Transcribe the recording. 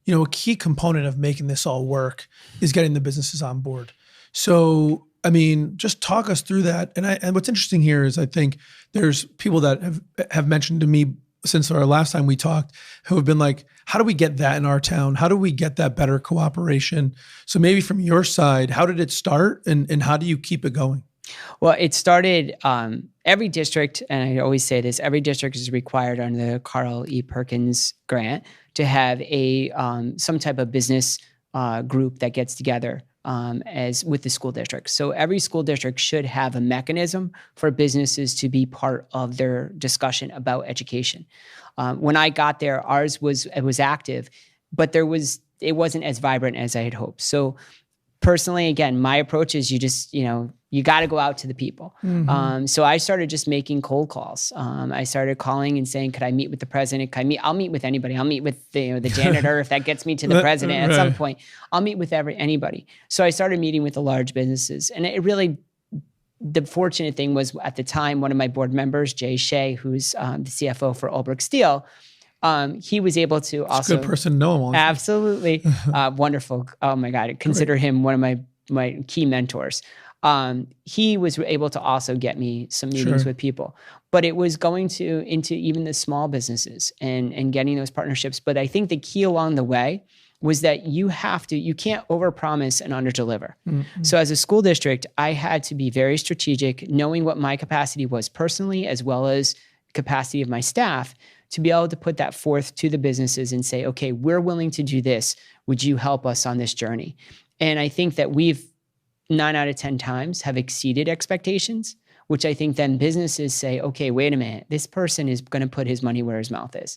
a key component of making this all work is getting the businesses on board. So, I mean, just talk us through that. And what's interesting here is I think there's people that have mentioned to me since our last time we talked who have been like, how do we get that in our town? How do we get that better cooperation? So maybe from your side, how did it start and how do you keep it going? Well, it started, every district, and I always say this, every district is required under the Carl E. Perkins grant to have some type of business group that gets together as with the school district. So every school district should have a mechanism for businesses to be part of their discussion about education. When I got there, ours was active, but it wasn't as vibrant as I had hoped. So personally, again, my approach is you got to go out to the people. Mm-hmm. So I started just making cold calls. I started calling and saying, could I meet with the president? I'll meet with anybody. I'll meet with the janitor if that gets me to the president at some point. I'll meet with anybody. So I started meeting with the large businesses. And it really, the fortunate thing was at the time, one of my board members, Jay Shea, who's the CFO for Ulbrich Steel, he was able to also— It's a good person to know him. Absolutely. Wonderful. Oh my God. I consider him one of my key mentors. He was able to also get me some meetings with people, but it was going into even the small businesses and getting those partnerships. But I think the key along the way was that you can't overpromise and underdeliver. Mm-hmm. So as a school district, I had to be very strategic, knowing what my capacity was personally, as well as capacity of my staff, to be able to put that forth to the businesses and say, okay, we're willing to do this. Would you help us on this journey? And I think that we've 9 out of 10 times have exceeded expectations, which I think then businesses say, okay, wait a minute, this person is going to put his money where his mouth is.